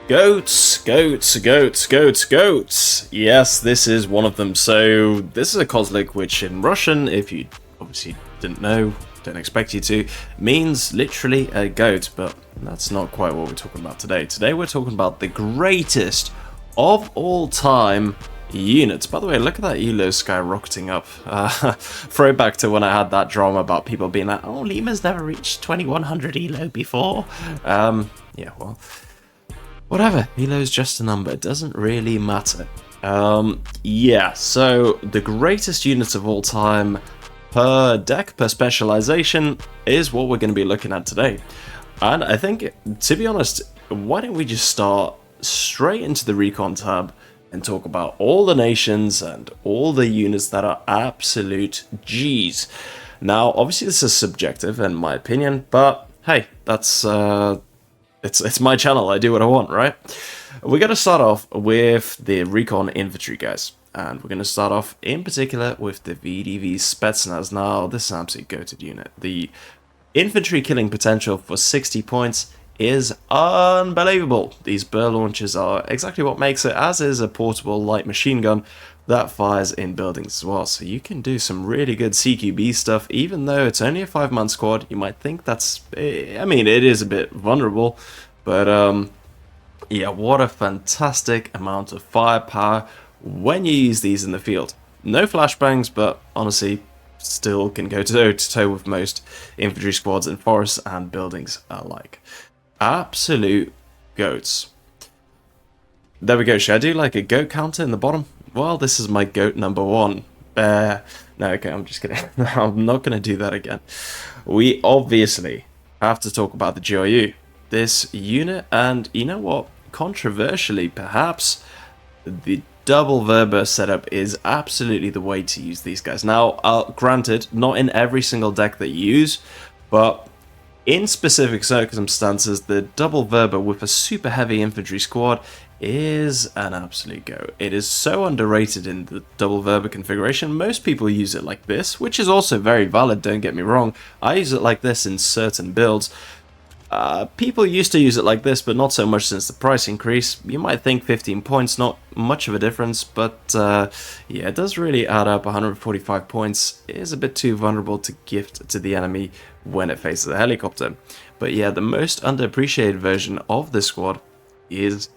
Goats, goats, goats, goats, goats. Yes, this is one of them. So this is a kozlik, which in Russian, if you obviously didn't know, don't expect you to, means literally a goat, but that's not quite what we're talking about today. Today we're talking about the greatest of all time units. By the way, look at that elo skyrocketing up. Throw back to when I had that drama about people being like, oh, Lima's never reached 2100 elo before. Yeah, well, whatever, elo's just a number, it doesn't really matter. Yeah, so the greatest units of all time per deck, per specialization, is what we're going to be looking at today. And I think, to be honest, why don't we just start straight into the Recon tab and talk about all the nations and all the units that are absolute G's. Now, obviously this is subjective in my opinion, but hey, that's it's my channel, I do what I want, right? We're going to start off with the Recon Infantry, guys. And we're going to start off in particular with the VDV Spetsnaz. Now, this is an absolute goated unit. The infantry killing potential for 60 points is unbelievable. These burr launchers are exactly what makes it, as is a portable light machine gun that fires in buildings as well. So you can do some really good CQB stuff, even though it's only a 5-man squad. You might think that's, I mean, it is a bit vulnerable, but yeah, what a fantastic amount of firepower when you use these in the field. No flashbangs, but honestly, still can go toe to toe with most infantry squads in forests and buildings alike. Absolute goats. There we go. Should I do like a goat counter in the bottom? Well, this is my goat number 1. No, okay, I'm just kidding. I'm not going to do that again. We obviously have to talk about the GRU. This unit, and you know what? Controversially, perhaps, the double Verba setup is absolutely the way to use these guys. Now, granted, not in every single deck that you use, but in specific circumstances, the double Verba with a super heavy infantry squad is an absolute go. It is so underrated in the double Verba configuration. Most people use it like this, which is also very valid, don't get me wrong. I use it like this in certain builds. People used to use it like this, but not so much since the price increase. You might think 15 points, not much of a difference, but yeah, it does really add up. 145 points is a bit too vulnerable to gift to the enemy when it faces a helicopter. But yeah, the most underappreciated version of this squad is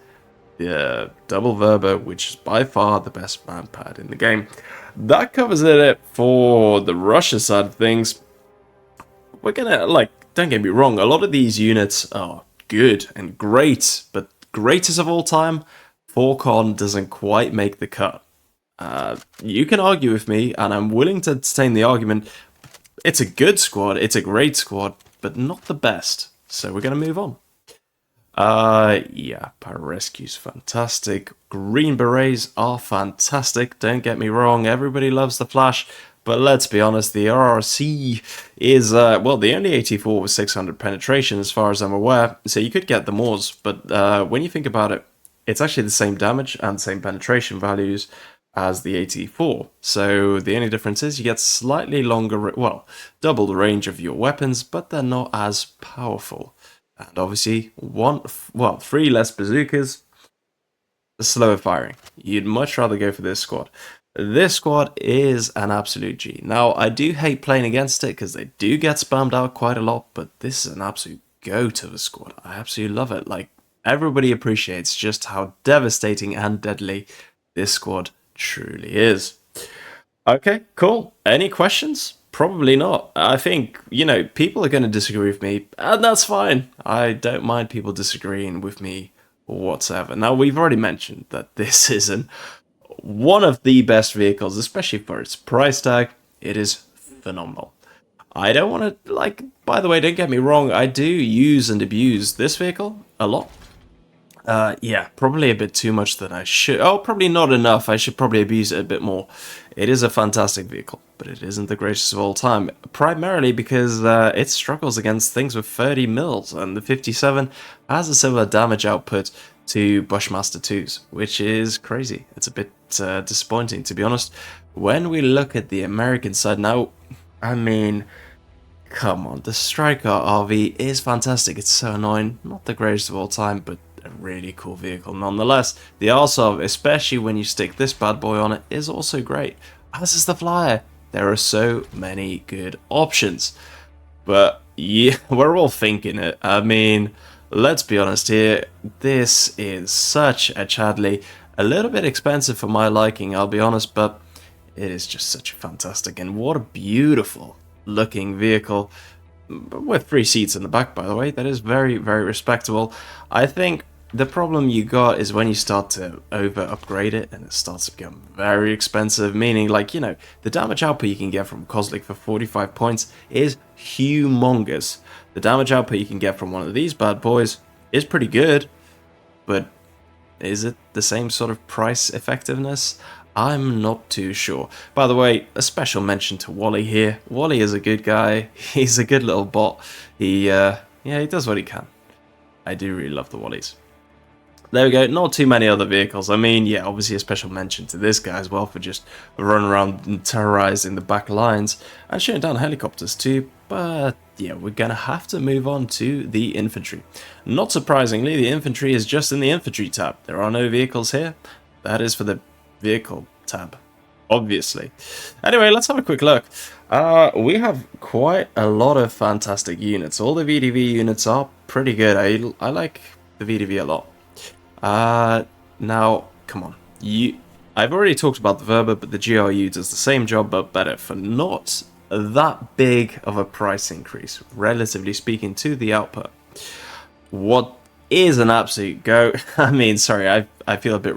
the double Verba, which is by far the best man pad in the game. That covers it for the Russia side of things. We're gonna, like, don't get me wrong, a lot of these units are good and great, but greatest of all time, Recon doesn't quite make the cut. You can argue with me, and I'm willing to entertain the argument. It's a good squad, it's a great squad, but not the best. So we're going to move on. Yeah, Rescue's fantastic. Green Berets are fantastic, don't get me wrong, everybody loves the Flash. But let's be honest, the RRC is, well, the only 84 with 600 penetration as far as I'm aware, so you could get the Moors, but when you think about it, it's actually the same damage and same penetration values as the 84. So the only difference is you get slightly longer, well, double the range of your weapons, but they're not as powerful. And obviously, 3 less bazookas, slower firing. You'd much rather go for this squad. This squad is an absolute G. Now, I do hate playing against it because they do get spammed out quite a lot, but this is an absolute goat of a squad. I absolutely love it. Like, everybody appreciates just how devastating and deadly this squad truly is. Okay, cool. Any questions? Probably not. I think, you know, people are going to disagree with me, and that's fine. I don't mind people disagreeing with me whatsoever. Now, we've already mentioned that this isn't one of the best vehicles, especially for its price tag. It is phenomenal. I don't want to, like, by the way, don't get me wrong, I do use and abuse this vehicle a lot. Yeah, probably a bit too much than I should. Oh, probably not enough. I should probably abuse it a bit more. It is a fantastic vehicle, but it isn't the greatest of all time, primarily because it struggles against things with 30 mils, and the 57 has a similar damage output to Bushmaster 2's, which is crazy. It's a bit disappointing, to be honest. When we look at the American side now, I mean, come on, the Striker RV is fantastic. It's so annoying. Not the greatest of all time, but a really cool vehicle nonetheless. The Arsov, especially when you stick this bad boy on it, is also great, as is the Flyer. There are so many good options. But yeah, we're all thinking it. I mean, let's be honest here, this is such a Chadley. A little bit expensive for my liking, I'll be honest, but it is just such a fantastic and what a beautiful looking vehicle. With 3 seats in the back, by the way, that is very, very respectable. I think the problem you got is when you start to over-upgrade it and it starts to become very expensive, meaning, like, you know, the damage output you can get from Kozlik for 45 points is humongous. The damage output you can get from one of these bad boys is pretty good, but is it the same sort of price effectiveness? I'm not too sure. By the way, a special mention to Wally here. Wally is a good guy. He's a good little bot. Yeah, he does what he can. I do really love the Wallies. There we go, not too many other vehicles. I mean, yeah, obviously a special mention to this guy as well for just running around and terrorizing the back lines and shooting down helicopters too. But yeah, we're gonna have to move on to the infantry. Not surprisingly, the infantry is just in the infantry tab. There are no vehicles here. That is for the vehicle tab, obviously. Anyway, let's have a quick look. We have quite a lot of fantastic units. All the VDV units are pretty good. I like the VDV a lot. Now, come on. I've already talked about the Verba, but the GRU does the same job, but better for not that big of a price increase, relatively speaking, to the output. What is an absolute go? I mean, sorry, I feel a bit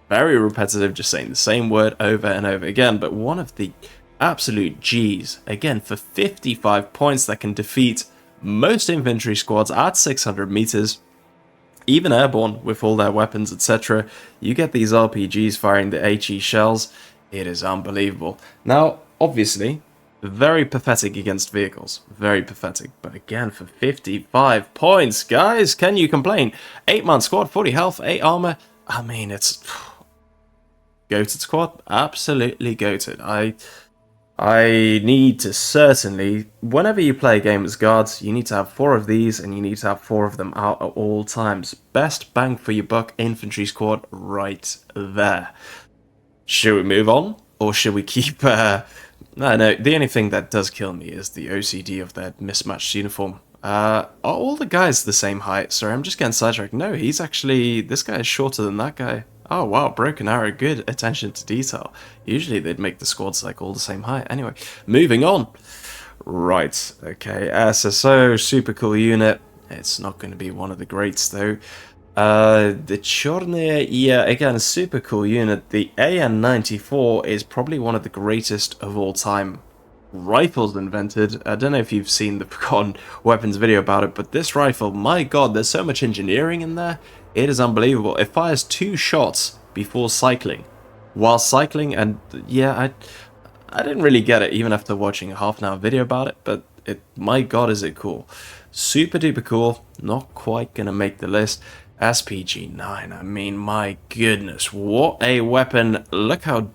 very repetitive just saying the same word over and over again, but one of the absolute G's, again, for 55 points that can defeat most infantry squads at 600 meters, even airborne with all their weapons, etc. You get these RPGs firing the HE shells. It is unbelievable. Now, obviously, very pathetic against vehicles. Very pathetic. But again, for 55 points, guys, can you complain? 8-man squad, 40 health, 8 armor. I mean, it's GOATED squad. Absolutely GOATED. I need to certainly, whenever you play a game as guards, you need to have 4 of these and you need to have 4 of them out at all times. Best bang for your buck infantry squad right there. Should we move on? Or should we keep... no, the only thing that does kill me is the OCD of their mismatched uniform. Are all the guys the same height? Sorry, I'm just getting sidetracked. No, he's actually... This guy is shorter than that guy. Oh wow, Broken Arrow, good attention to detail. Usually they'd make the squads like all the same height. Anyway, moving on. Right, okay, SSO, super cool unit. It's not going to be one of the greats though. The Chorny, yeah, again, super cool unit. The AN-94 is probably one of the greatest of all time rifles invented. I don't know if you've seen the Recon weapons video about it, but this rifle, my god, there's so much engineering in there. It is unbelievable. It fires 2 shots before cycling. While cycling, and yeah, I didn't really get it even after watching a half-an-hour video about it, but my god is it cool. Super duper cool. Not quite gonna make the list. SPG-9, I mean, my goodness, what a weapon. Look how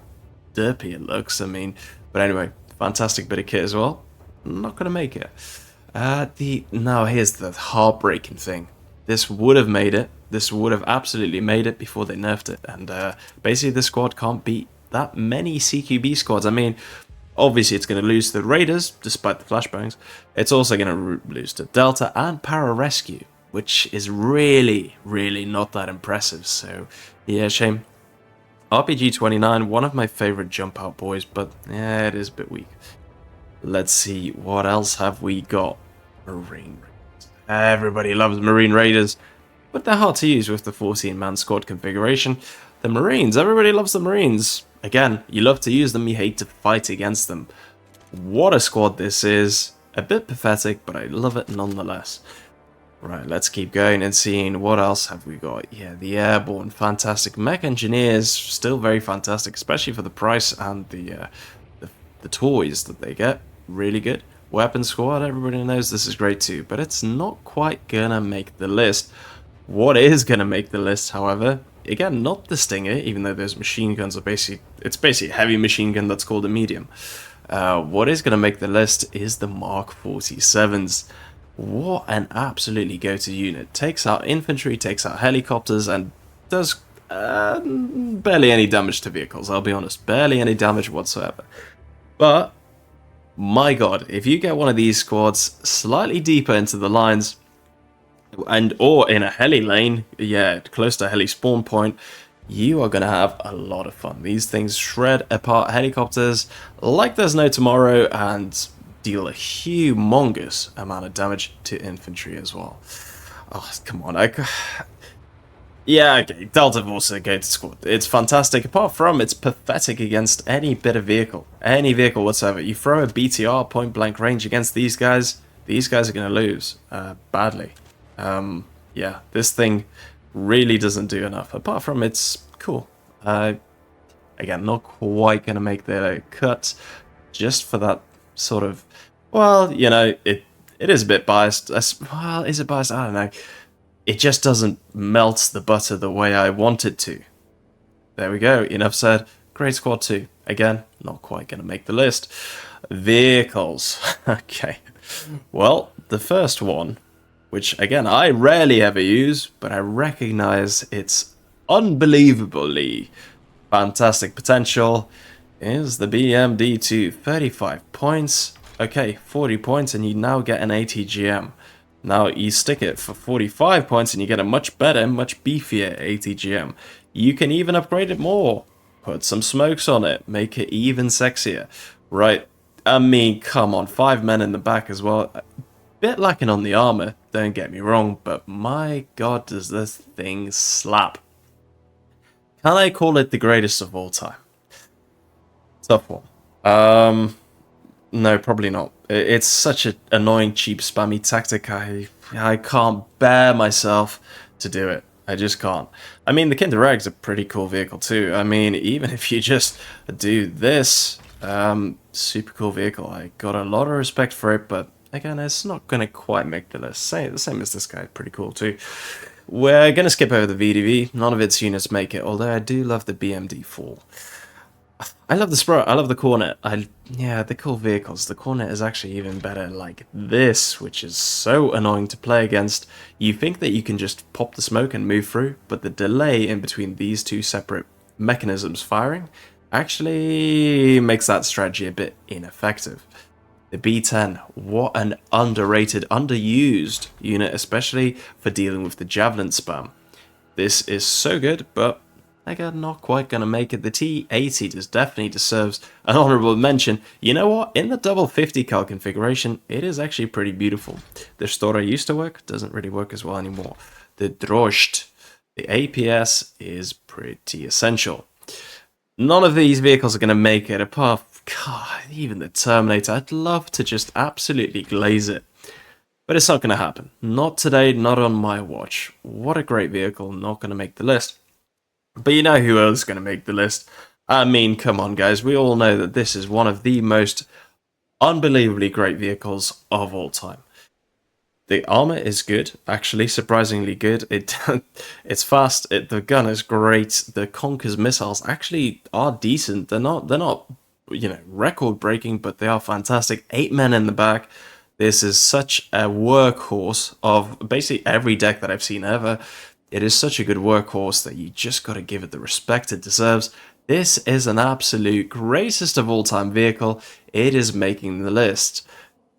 derpy it looks, I mean. But anyway, fantastic bit of kit as well. Not gonna make it. Now here's the heartbreaking thing. This would have made it. This would have absolutely made it before they nerfed it. And basically this squad can't beat that many CQB squads. I mean, obviously it's going to lose to the Raiders, despite the flashbangs. It's also going to lose to Delta and Pararescue, which is really, really not that impressive. So, yeah, shame. RPG-29, one of my favorite jump out boys, but yeah, it is a bit weak. Let's see, what else have we got? Marine Raiders. Everybody loves Marine Raiders, but they're hard to use with the 14-man squad configuration. The Marines, everybody loves the Marines. Again, you love to use them, you hate to fight against them. What a squad this is. A bit pathetic, but I love it nonetheless. Right, let's keep going and seeing what else have we got. Yeah, the Airborne, fantastic. Mech Engineers, still very fantastic, especially for the price and the toys that they get. Really good. Weapon Squad, everybody knows this is great too, but it's not quite gonna make the list. What is gonna make the list, however, again, not the Stinger, even though those machine guns are basically a heavy machine gun that's called a medium. What is gonna make the list is the Mark 47s. What an absolutely go-to unit. Takes out infantry, takes out helicopters, and does barely any damage to vehicles, I'll be honest. Barely any damage whatsoever. But, my god, if you get one of these squads slightly deeper into the lines, or in a heli lane, yeah, close to heli spawn point, you are going to have a lot of fun. These things shred apart helicopters like there's no tomorrow, and deal a humongous amount of damage to infantry as well. Oh, come on. Yeah, okay, Delta also GOATED squad. It's fantastic, apart from it's pathetic against any bit of vehicle. Any vehicle whatsoever. You throw a BTR point blank range against these guys are going to lose badly. Yeah, this thing really doesn't do enough. Apart from it's cool. Again, not quite going to make the cut just for that sort of, well, you know, it is a bit biased. Well, is it biased? I don't know. It just doesn't melt the butter the way I want it to. There we go. Enough said. Great squad 2. Again, not quite going to make the list. Vehicles. Okay. Well, the first one, which again I rarely ever use, but I recognize its unbelievably fantastic potential, is the BMD2. 35 points. Okay, 40 points and you now get an ATGM. Now you stick it for 45 points and you get a much better, much beefier ATGM. You can even upgrade it more. Put some smokes on it. Make it even sexier. Right, I mean, come on. 5 men in the back as well. A bit lacking on the armor, don't get me wrong, but my god does this thing slap. Can I call it the greatest of all time? Tough one. No, probably not. It's such an annoying, cheap, spammy tactic. I can't bear myself to do it. I just can't. I mean, the Kinder Egg's a pretty cool vehicle too. I mean, even if you just do this, super cool vehicle. I got a lot of respect for it, but again, it's not going to quite make the list. The same as this guy, pretty cool too. We're going to skip over the VDV. None of its units make it, although I do love the BMD4. I love the Sprite, I love the Cornet. Yeah, the cool vehicles. The Cornet is actually even better like this, which is so annoying to play against. You think that you can just pop the smoke and move through, but the delay in between these two separate mechanisms firing actually makes that strategy a bit ineffective. The B10, what an underrated, underused unit, especially for dealing with the Javelin spam. This is so good, but again, not quite going to make it. The T80 definitely deserves an honorable mention. You know what? In the double 50 cal configuration, it is actually pretty beautiful. The Stora used to work, doesn't really work as well anymore. The Drost, the APS is pretty essential. None of these vehicles are going to make it apart. God, even the Terminator, I'd love to just absolutely glaze it. But it's not going to happen. Not today, not on my watch. What a great vehicle, not going to make the list. But you know who else is going to make the list? I mean, come on guys, we all know that this is one of the most unbelievably great vehicles of all time. The armor is good, actually, surprisingly good. It's fast, the gun is great, the Conker's missiles actually are decent. They're not, you know, record-breaking, but they are fantastic. 8 men in the back. This is such a workhorse of basically every deck that I've seen ever. It is such a good workhorse that you just got to give it the respect it deserves. This is an absolute greatest of all time vehicle. It is making the list.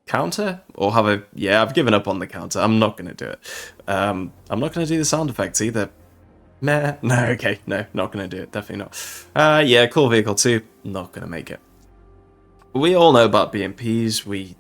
Counter? Or have I... Yeah, I've given up on the counter. I'm not going to do it. I'm not going to do the sound effects either. Meh. No, okay. No, not going to do it. Definitely not. Yeah, cool vehicle too. Not going to make it. We all know about BMPs. We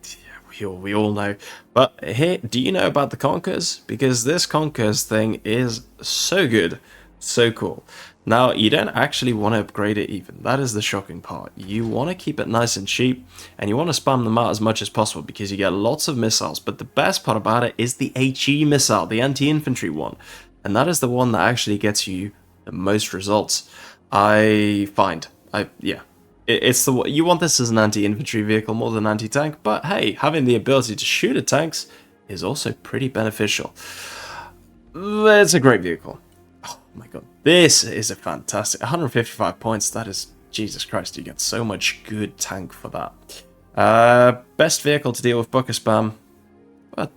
all know. But here, do you know about the Conkers? Because this Conkers thing is so good, so cool. Now, you don't actually want to upgrade it even. That is the shocking part. You want to keep it nice and cheap, and you want to spam them out as much as possible because you get lots of missiles. But the best part about it is the HE missile, the anti-infantry one. And that is the one that actually gets you the most results. Yeah. It's the you want this as an anti-infantry vehicle more than anti-tank, but hey, having the ability to shoot at tanks is also pretty beneficial. It's a great vehicle. Oh my god, this is a fantastic 155 points. That is, Jesus Christ, you get so much good tank for that. Best vehicle to deal with Bucker spam. But,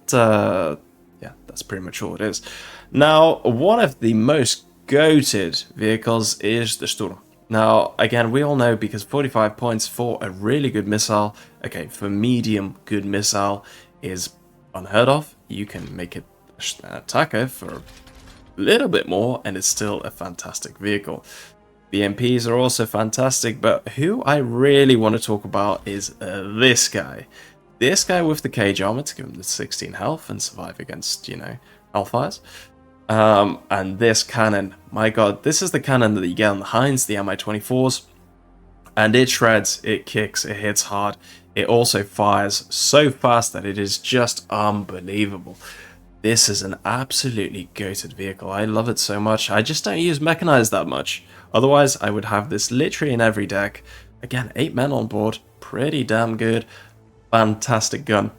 yeah, that's pretty much all it is. Now, one of the most goated vehicles is the Sturm. Now, again, we all know because 45 points for a really good missile, okay, for medium good missile is unheard of. You can make it an attacker for a little bit more and it's still a fantastic vehicle. The MPs are also fantastic, but who I really want to talk about is this guy. This guy with the cage armor to give him the 16 health and survive against, you know, hellfires. And this cannon, my god, this is the cannon that you get on the Heinz, the Mi-24s. And it shreds, it kicks, it hits hard. It also fires so fast that it is just unbelievable. This is an absolutely goated vehicle. I love it so much. I just don't use mechanized that much. Otherwise, I would have this literally in every deck. Again, 8 men on board, pretty damn good. Fantastic gun.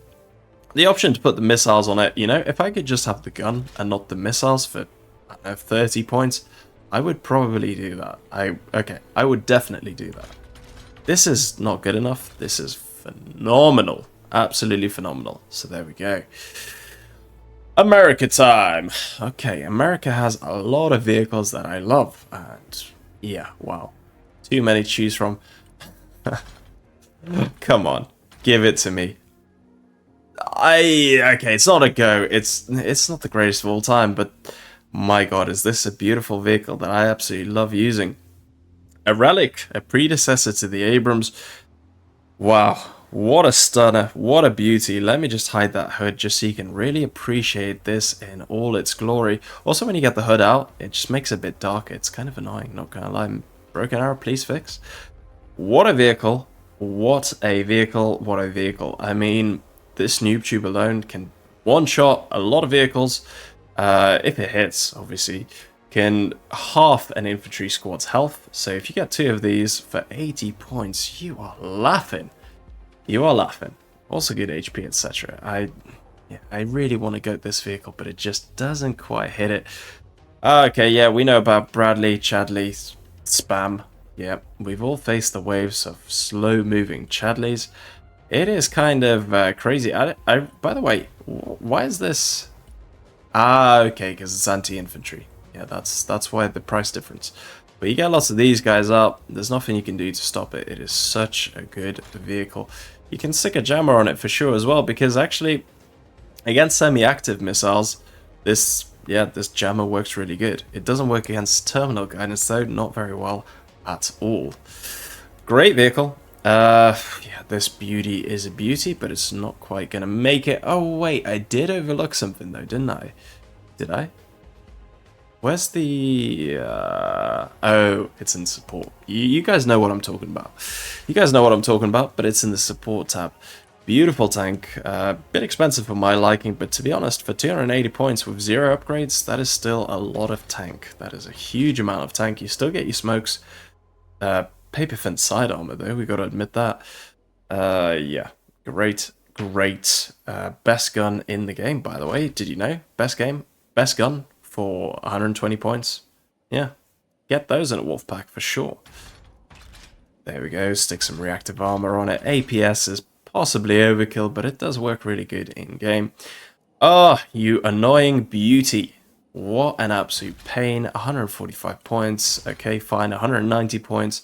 The option to put the missiles on it, you know, if I could just have the gun and not the missiles for, I don't know, 30 points, I would probably do that. I would definitely do that. This is not good enough. This is phenomenal. Absolutely phenomenal. So there we go. America time. Okay, America has a lot of vehicles that I love. And yeah, wow. Too many to choose from. Come on. Give it to me. Okay, it's not a go. It's not the greatest of all time, but my god, is this a beautiful vehicle that I absolutely love using. A relic, a predecessor to the Abrams. Wow, what a stunner, what a beauty. Let me just hide that hood just so you can really appreciate this in all its glory. Also, when you get the hood out, it just makes it a bit darker. It's kind of annoying, not gonna lie. Broken arrow, please fix. What a vehicle. What a vehicle, what a vehicle. I mean, this noob tube alone can one-shot a lot of vehicles. If it hits, obviously, can half an infantry squad's health. So if you get 2 of these for 80 points, you are laughing. You are laughing. Also good HP, etc. I really want to go this vehicle, but it just doesn't quite hit it. Okay, yeah, we know about Bradley, Chadley, spam. Yeah, we've all faced the waves of slow-moving Chadleys. It is kind of crazy. By the way, why is this? Ah, okay, because it's anti-infantry. Yeah, that's why the price difference. But you get lots of these guys up. There's nothing you can do to stop it. It is such a good vehicle. You can stick a jammer on it for sure as well, because actually, against semi-active missiles, this jammer works really good. It doesn't work against terminal guidance though, not very well at all. Great vehicle. Yeah, this beauty is a beauty, but it's not quite gonna make it. Oh wait, I did overlook something though, didn't I? Did I? Where's the oh, it's in support. You guys know what I'm talking about. You guys know what I'm talking about, but it's in the support tab. Beautiful tank, bit expensive for my liking, but to be honest, for 280 points with 0 upgrades, that is still a lot of tank. That is a huge amount of tank. You still get your smokes. Paper fence side armor though, we gotta admit that. Yeah, great. Best gun in the game, by the way. Did you know? Best gun for 120 points. Yeah, get those in a wolf pack for sure. There we go, stick some reactive armor on it. APS is possibly overkill, but it does work really good in game. Ah, you annoying beauty. What an absolute pain. 145 points. Okay, fine. 190 points.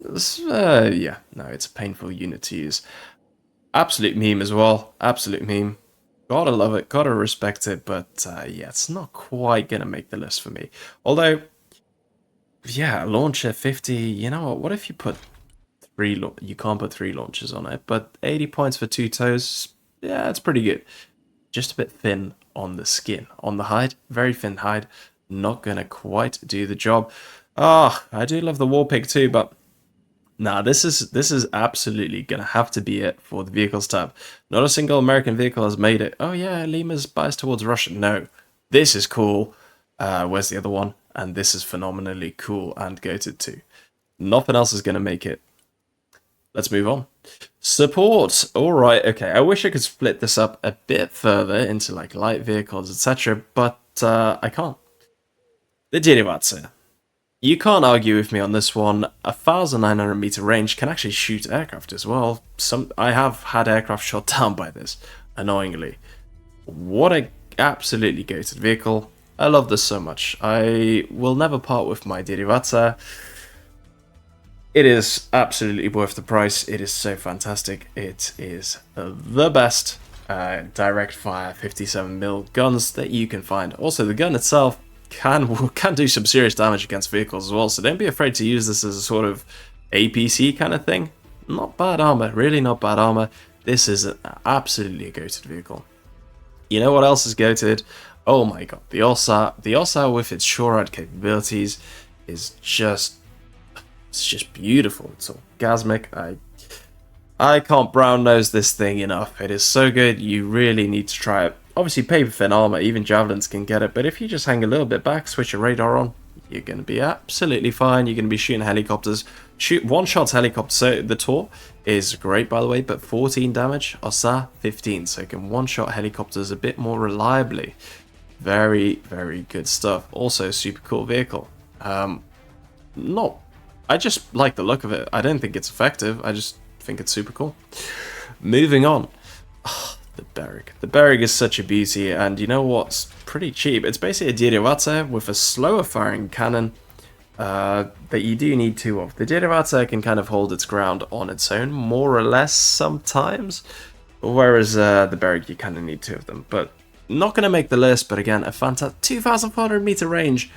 Yeah, no, it's a painful unit to use. Absolute meme as well. Absolute meme. Gotta love it. Gotta respect it. But yeah, it's not quite gonna make the list for me. Although, yeah, launcher 50. You know what? What if you put 3? You can't put 3 launchers on it, but 80 points for 2 toes. Yeah, it's pretty good. Just a bit thin on the skin. On the hide, very thin hide. Not gonna quite do the job. Ah, I do love the war pig too, but nah, this is absolutely gonna have to be it for the vehicles tab. Not a single American vehicle has made it. Oh yeah, Lima's biased towards Russia. No, this is cool. Where's the other one? And this is phenomenally cool and goated too. Nothing else is gonna make it. Let's move on. Support. All right. Okay. I wish I could split this up a bit further into like light vehicles, etc. But I can't. The Dirivatse. You can't argue with me on this one. 1,900 meter range can actually shoot aircraft as well. I have had aircraft shot down by this, annoyingly. What a absolutely goated vehicle. I love this so much. I will never part with my derivata. It is absolutely worth the price. It is so fantastic. It is the best direct fire 57mm guns that you can find. Also, the gun itself can do some serious damage against vehicles as well, so don't be afraid to use this as a sort of APC kind of thing. Not bad armor, really not bad armor. This is absolutely a goated vehicle. You know what else is goated? Oh my god, the Ossa. The Ossa with its shoreward capabilities is just, it's just beautiful. It's orgasmic. I can't brown nose this thing enough. It is so good. You really need to try it. Obviously, paper thin armor, even javelins can get it. But if you just hang a little bit back, switch your radar on, you're going to be absolutely fine. You're going to be shooting helicopters. Shoot one-shot helicopters. So the Tor is great, by the way, but 14 damage. Ossa, 15. So it can one-shot helicopters a bit more reliably. Very, very good stuff. Also, super cool vehicle. I just like the look of it. I don't think it's effective. I just think it's super cool. Moving on. The Berrig. The Berrig is such a beauty, and you know what's pretty cheap? It's basically a derivata with a slower firing cannon that you do need two of. The derivata can kind of hold its ground on its own, more or less sometimes, whereas the Berrig, you kind of need two of them. But not going to make the list, but again, a fantastic 2,400 meter range,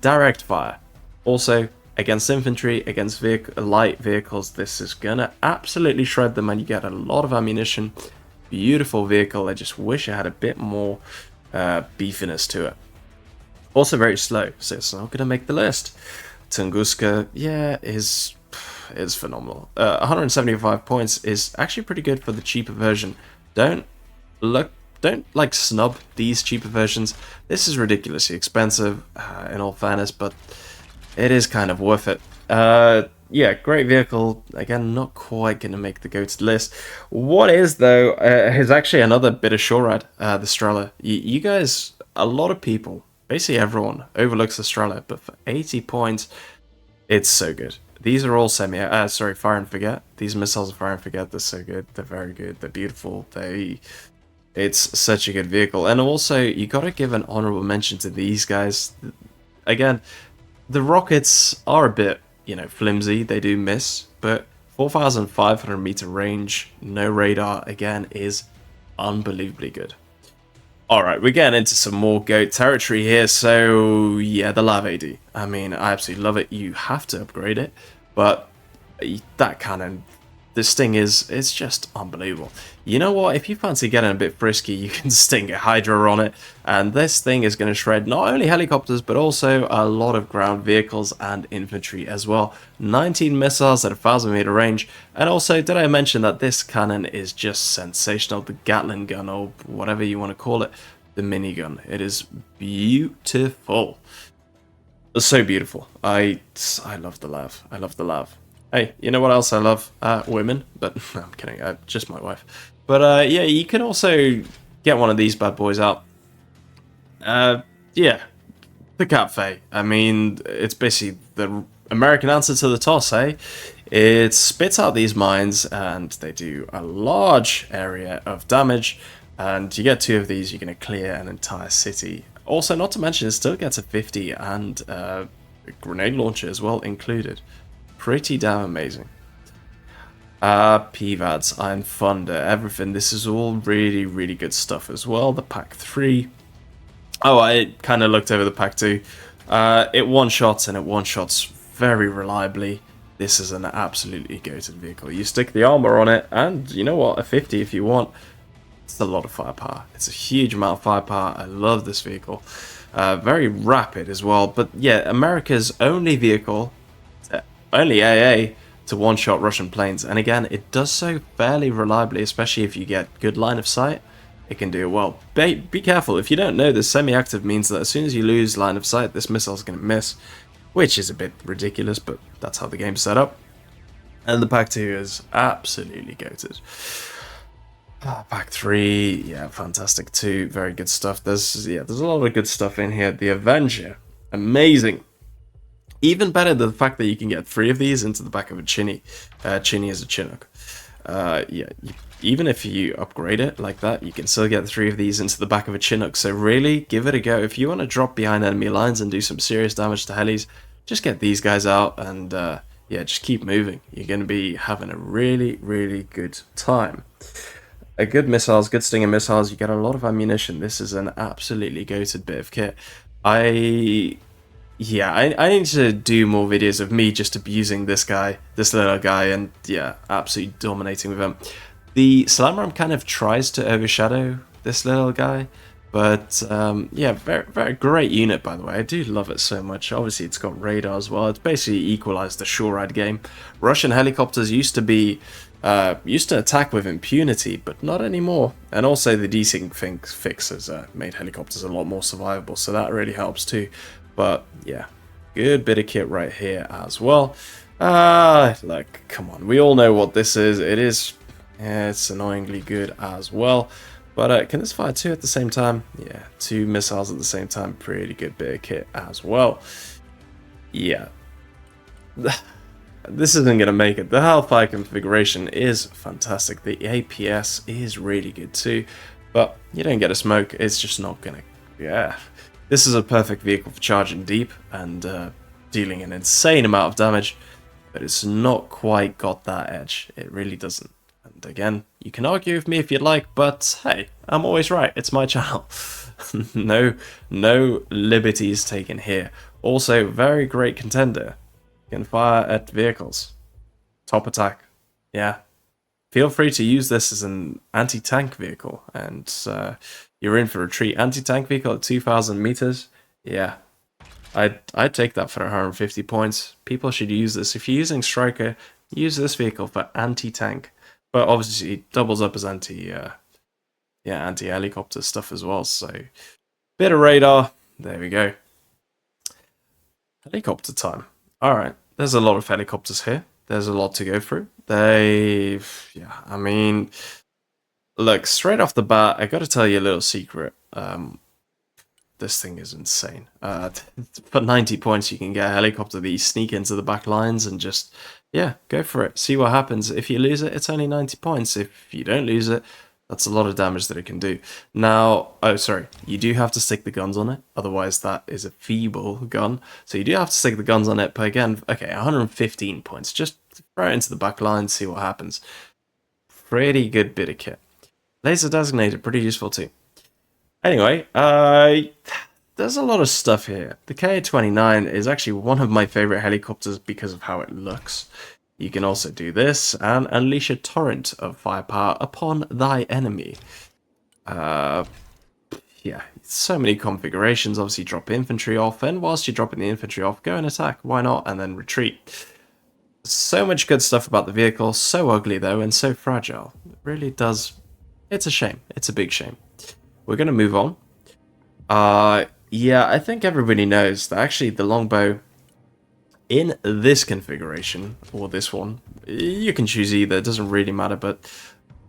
direct fire. Also, against infantry, against light vehicles, this is going to absolutely shred them, and you get a lot of ammunition. Beautiful vehicle. I just wish I had a bit more beefiness to it. Also very slow, so it's not going to make the list. Tunguska, yeah, is phenomenal. 175 points is actually pretty good for the cheaper version. Don't like snub these cheaper versions. This is ridiculously expensive, in all fairness, but it is kind of worth it. Yeah, great vehicle. Again, not quite going to make the GOATED list. What is, though, is actually another bit of Shorad, the Strela. You guys, a lot of people, basically everyone, overlooks the Strela, but for 80 points, it's so good. These are all fire and forget. These missiles are fire and forget. They're so good. They're very good. They're beautiful. It's such a good vehicle. And also, you got to give an honorable mention to these guys. Again, the rockets are a bit, flimsy. They do miss, but 4,500 meter range, no radar, again, is unbelievably good. Alright, we're getting into some more GOAT territory here, so yeah, the Lav AD. I mean, I absolutely love it. You have to upgrade it, but that cannon, this thing it's just unbelievable. You know what, if you fancy getting a bit frisky, you can sting a Hydra on it, and this thing is going to shred not only helicopters, but also a lot of ground vehicles and infantry as well. 19 missiles at 1,000 meter range, and also, did I mention that this cannon is just sensational? The Gatling gun, or whatever you want to call it, the minigun. It is beautiful. It's so beautiful. I love the Lav. I love the Lav. Hey, you know what else I love? Women, but no, I'm kidding, just my wife. But yeah, you can also get one of these bad boys out. Yeah, the Cafe. I mean, it's basically the American answer to the toss, eh? It spits out these mines, and they do a large area of damage, and you get two of these, you're going to clear an entire city. Also, not to mention, it still gets a 50 and a grenade launcher as well included. Pretty damn amazing. PVADs, Iron Thunder, everything. This is all really, really good stuff as well. The Pack 3. Oh, I kind of looked over the Pack 2. It one-shots, and it one-shots very reliably. This is an absolutely goated vehicle. You stick the armor on it, and you know what? A 50 if you want. It's a lot of firepower. It's a huge amount of firepower. I love this vehicle. Very rapid as well. But yeah, America's only vehicle, only AA, to one-shot Russian planes. And again, it does so fairly reliably, especially if you get good line of sight. It can do it well. Be careful. If you don't know, this semi-active means that as soon as you lose line of sight, this missile's going to miss, which is a bit ridiculous, but that's how the game's set up. And the Pack 2 is absolutely goated. Pack 3, yeah, fantastic too. Very good stuff. There's a lot of good stuff in here. The Avenger, amazing. Even better, the fact that you can get 3 of these into the back of a Chinny. Chinny is a Chinook. Yeah, even if you upgrade it like that, you can still get 3 of these into the back of a Chinook. So really, give it a go. If you want to drop behind enemy lines and do some serious damage to helis, just get these guys out and yeah, just keep moving. You're going to be having a really, really good time. A good missiles, good stinger missiles, you get a lot of ammunition. This is an absolutely goated bit of kit. Yeah, I need to do more videos of me just abusing this guy, this little guy, and yeah, absolutely dominating with him. The Slamram kind of tries to overshadow this little guy, but yeah, very great unit, by the way. I do love it so much. Obviously, it's got radar as well. It's basically equalized the shore ride game. Russian helicopters used to attack with impunity, but not anymore. And also, the desync fix has made helicopters a lot more survivable, so that really helps too. But yeah, good bit of kit right here as well. Like, come on, we all know what this is. It's annoyingly good as well. But can this fire 2 at the same time? Yeah, 2 missiles at the same time. Pretty good bit of kit as well. Yeah. This isn't going to make it. The Hellfire configuration is fantastic. The APS is really good too. But you don't get a smoke. It's just not going to... Yeah. This is a perfect vehicle for charging deep and dealing an insane amount of damage. But it's not quite got that edge. It really doesn't. And again, you can argue with me if you'd like, but hey, I'm always right. It's my channel. No liberties taken here. Also, very great contender. You can fire at vehicles. Top attack. Yeah. Feel free to use this as an anti-tank vehicle, and you're in for a treat. Anti-tank vehicle at 2,000 meters. Yeah. I'd take that for 150 points. People should use this. If you're using Striker, use this vehicle for anti-tank. But obviously, it doubles up as anti-helicopter stuff as well. So, bit of radar. There we go. Helicopter time. Alright, there's a lot of helicopters here. There's a lot to go through. I mean, look, straight off the bat, I gotta tell you a little secret. This thing is insane. For 90 points, you can get a helicopter that you sneak into the back lines and just, yeah, go for it. See what happens. If you lose it, it's only 90 points. If you don't lose it, that's a lot of damage that it can do. Now, oh, sorry, you do have to stick the guns on it. Otherwise, that is a feeble gun. So you do have to stick the guns on it. But again, okay, 115 points. Just throw it into the back line, see what happens. Pretty good bit of kit. Laser designated, pretty useful too. Anyway, there's a lot of stuff here. The Ka-29 is actually one of my favorite helicopters because of how it looks. You can also do this and unleash a torrent of firepower upon thy enemy. Yeah, so many configurations. Obviously, drop infantry off, and whilst you're dropping the infantry off, go and attack. Why not? And then retreat. So much good stuff about the vehicle. So ugly, though, and so fragile. It really does... It's a shame. It's a big shame. We're going to move on. Yeah, I think everybody knows that actually the longbow in this configuration, or this one, you can choose either, it doesn't really matter, but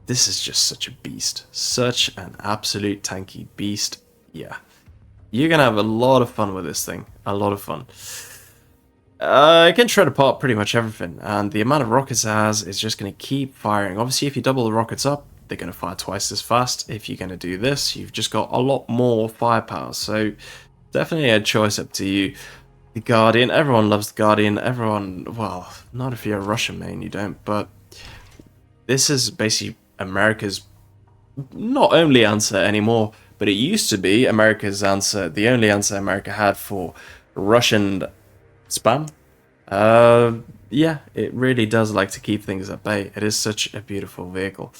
this is just such a beast. Such an absolute tanky beast. Yeah. You're going to have a lot of fun with this thing. A lot of fun. It can shred apart pretty much everything, and the amount of rockets it has is just going to keep firing. Obviously, if you double the rockets up, they're going to fire twice as fast. If you're going to do this, you've just got a lot more firepower. So definitely a choice up to you. The Guardian, everyone loves the Guardian. Everyone, well, not if you're a Russian main, you don't. But this is basically America's not only answer anymore, but it used to be America's answer, the only answer America had for Russian spam. Yeah, it really does like to keep things at bay. It is such a beautiful vehicle.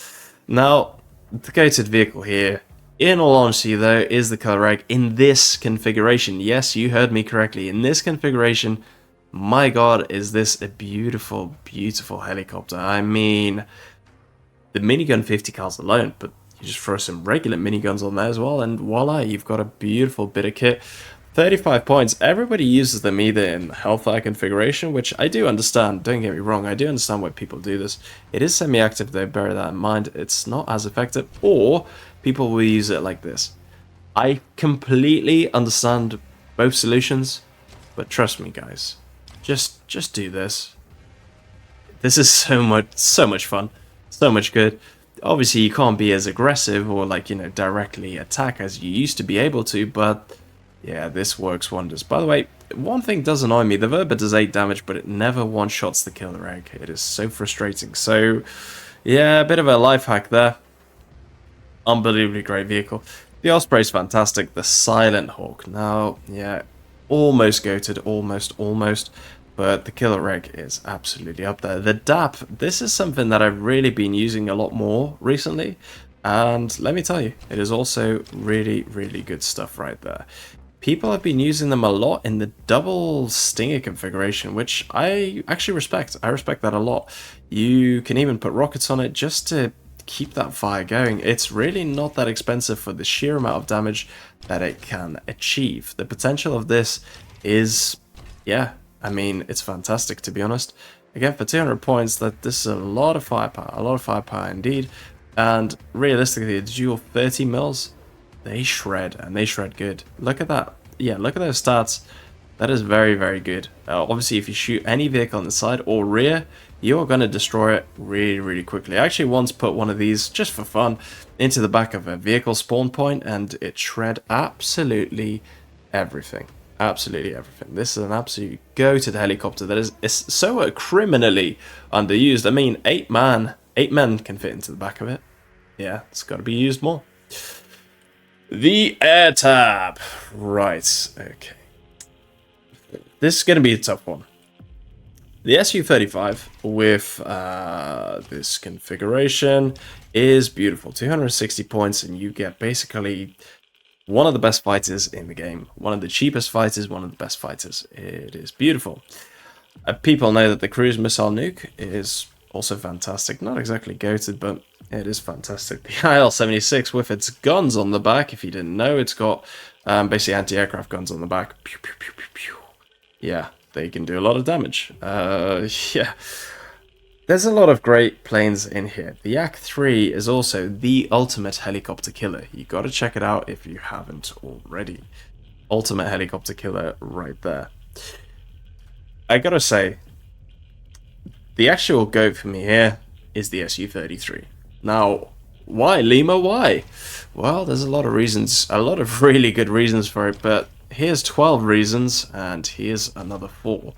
Now, the GOATED vehicle here, in all honesty though, is the color reg in this configuration. Yes, you heard me correctly. In this configuration, my god, is this a beautiful, beautiful helicopter. I mean, the minigun 50 cals alone, but you just throw some regular miniguns on there as well, and voila, you've got a beautiful bit of kit. 35 points. Everybody uses them either in Hellfire configuration, which I do understand. Don't get me wrong, I do understand why people do this. It is semi-active though, bear that in mind. It's not as effective, or people will use it like this. I completely understand both solutions, but trust me guys, just do this. This is so much fun. So much good. Obviously, you can't be as aggressive or like, you know, directly attack as you used to be able to, but yeah, this works wonders. By the way, one thing does annoy me. The Verba does 8 damage, but it never one-shots the killer egg. It is so frustrating. So, yeah, a bit of a life hack there. Unbelievably great vehicle. The Osprey's fantastic. The Silent Hawk. Now, yeah, almost goated. Almost. But the killer egg is absolutely up there. The DAP, this is something that I've really been using a lot more recently. And let me tell you, it is also really, really good stuff right there. People have been using them a lot in the double stinger configuration, which I actually respect. I respect that a lot. You can even put rockets on it just to keep that fire going. It's really not that expensive for the sheer amount of damage that it can achieve. The potential of this is, yeah, I mean, it's fantastic, to be honest. Again, for 200 points, this is a lot of firepower indeed. And realistically, a dual 30 mils, they shred, and they shred good. Look at that. Yeah, look at those stats. That is very, very good. Obviously, if you shoot any vehicle on the side or rear, you're going to destroy it really, really quickly. I actually once put one of these, just for fun, into the back of a vehicle spawn point, and it shred absolutely everything. Absolutely everything. This is an absolute goated helicopter that is so criminally underused. I mean, 8 men can fit into the back of it. Yeah, it's got to be used more. The air tab. Right, okay. This is going to be a tough one. The Su-35 with this configuration is beautiful. 260 points, and you get basically one of the best fighters in the game. One of the cheapest fighters, one of the best fighters. It is beautiful. People know that the cruise missile nuke is also fantastic. Not exactly goated, but it is fantastic. The IL-76 with its guns on the back, if you didn't know, it's got basically anti-aircraft guns on the back. Pew, pew, pew, pew, pew. Yeah, they can do a lot of damage. Yeah. There's a lot of great planes in here. The Yak-3 is also the ultimate helicopter killer. You got to check it out if you haven't already. Ultimate helicopter killer right there. I gotta say, the actual GOAT for me here is the Su-33. Now, why Lima? Why? Well, there's a lot of reasons, a lot of really good reasons for it, but here's 12 reasons, and here's another 4.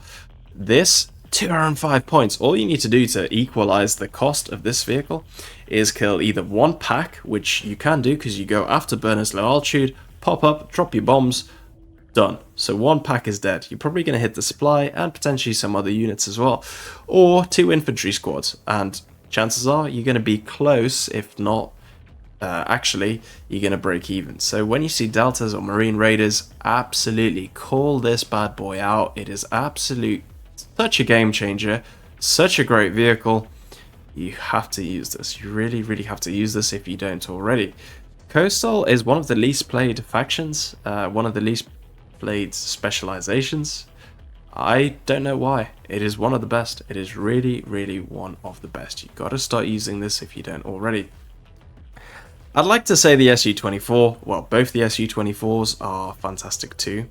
This, 205 points. All you need to do to equalize the cost of this vehicle is kill either one pack, which you can do because you go after burners low altitude, pop up, drop your bombs, done. So one pack is dead. You're probably going to hit the supply and potentially some other units as well. Or 2 infantry squads, and chances are you're going to be close, if not actually, you're going to break even. So when you see Deltas or Marine Raiders, absolutely call this bad boy out. It is such a game changer, such a great vehicle. You have to use this. You really, really have to use this if you don't already. Coastal is one of the least played factions, one of the least played specializations. I don't know why. It is one of the best. It is really, really one of the best. You got to start using this if you don't already. I'd like to say the Su-24, well, both the Su-24s are fantastic too,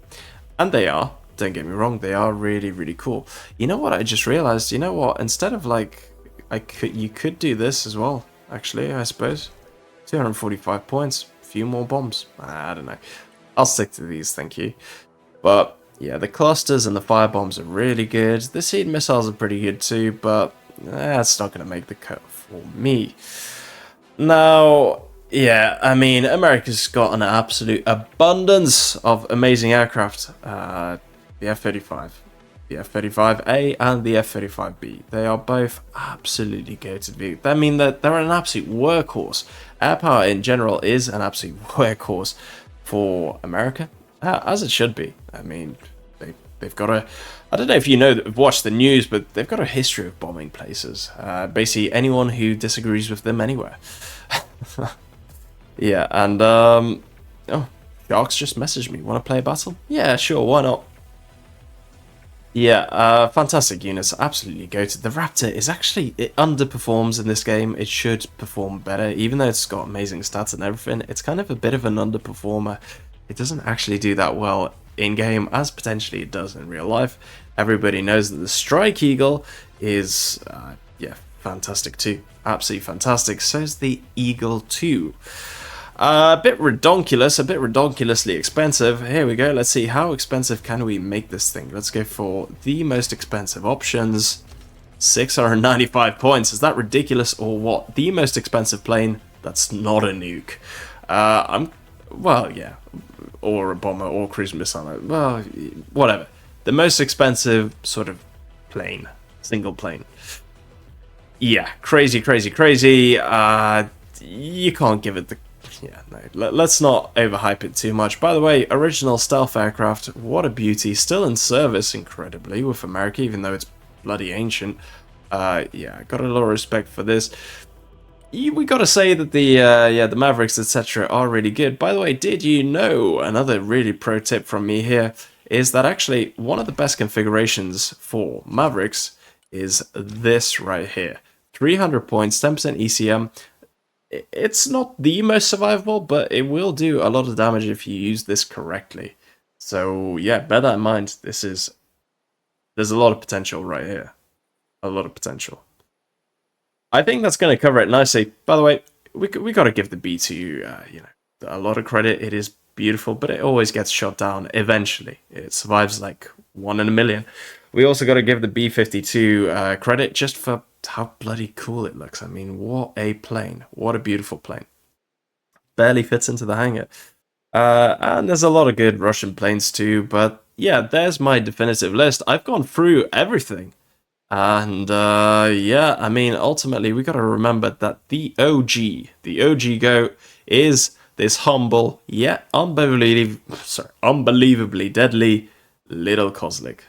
and they are, don't get me wrong, they are really, really cool. You know what I just realized? You know what, instead of like, you could do this as well, actually, I suppose. 245 points, a few more bombs, I don't know. I'll stick to these, thank you. But, yeah, the clusters and the fire bombs are really good. The seed missiles are pretty good too, but that's not going to make the cut for me. Now, yeah, I mean, America's got an absolute abundance of amazing aircraft. The F-35, the F-35A and the F-35B. They are both absolutely goated. I mean, they're an absolute workhorse. Air power in general is an absolute workhorse for America, as it should be. I mean, they've got a... I don't know if you know, watch the news, but they've got a history of bombing places. Basically, anyone who disagrees with them anywhere. Yeah, and, oh, Sharks just messaged me. Want to play a battle? Yeah, sure, why not? Yeah, fantastic units, absolutely goated. The Raptor is actually, it underperforms in this game. It should perform better, even though it's got amazing stats and everything. It's kind of a bit of an underperformer. It doesn't actually do that well in-game, as potentially it does in real life. Everybody knows that the Strike Eagle is, yeah, fantastic too. Absolutely fantastic. So's the Eagle 2. A bit redonkulously expensive. Here we go. Let's see, how expensive can we make this thing? Let's go for the most expensive options. 695 points. Is that ridiculous or what? The most expensive plane that's not a nuke. Well, yeah, or a bomber or cruise missile. Well, whatever. The most expensive sort of plane, single plane. Yeah, crazy. You can't give it the... Yeah, no, let's not overhype it too much. By the way, original stealth aircraft, what a beauty. Still in service, incredibly, with America, even though it's bloody ancient. Yeah, got a lot of respect for this. We gotta say that the Mavericks, etc. are really good. By the way, did you know, another really pro tip from me here, is that actually one of the best configurations for Mavericks is this right here. 300 points, 10% ECM. It's not the most survivable, but it will do a lot of damage if you use this correctly. So yeah, bear that in mind. There's a lot of potential right here. A lot of potential. I think that's going to cover it nicely. By the way, we got to give the B2, you know, a lot of credit. It is beautiful, but it always gets shot down eventually. It survives like 1 in a million. We also got to give the B52 credit just for how bloody cool it looks. I mean, what a plane. What a beautiful plane. Barely fits into the hangar. And there's a lot of good Russian planes too, but yeah, there's my definitive list. I've gone through everything. And yeah, I mean, ultimately, we got to remember that the OG GOAT is this humble, yet unbelievably deadly little Kozlik.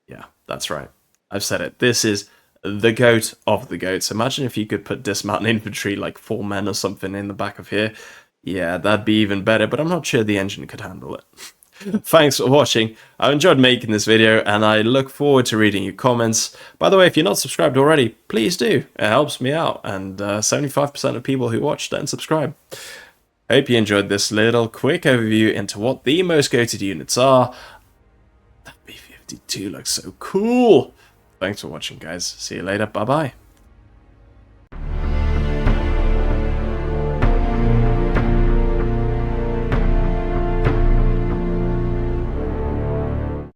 Yeah, that's right. I've said it. This is the GOAT of the GOATs. Imagine if you could put dismount infantry, like 4 men or something, in the back of here. Yeah, that'd be even better, but I'm not sure the engine could handle it. Thanks for watching. I enjoyed making this video, and I look forward to reading your comments. By the way, if you're not subscribed already, please do. It helps me out, and 75% of people who watch don't subscribe. Hope you enjoyed this little quick overview into what the most GOATed units are. That B-52 looks so cool. Thanks for watching, guys. See you later. Bye-bye.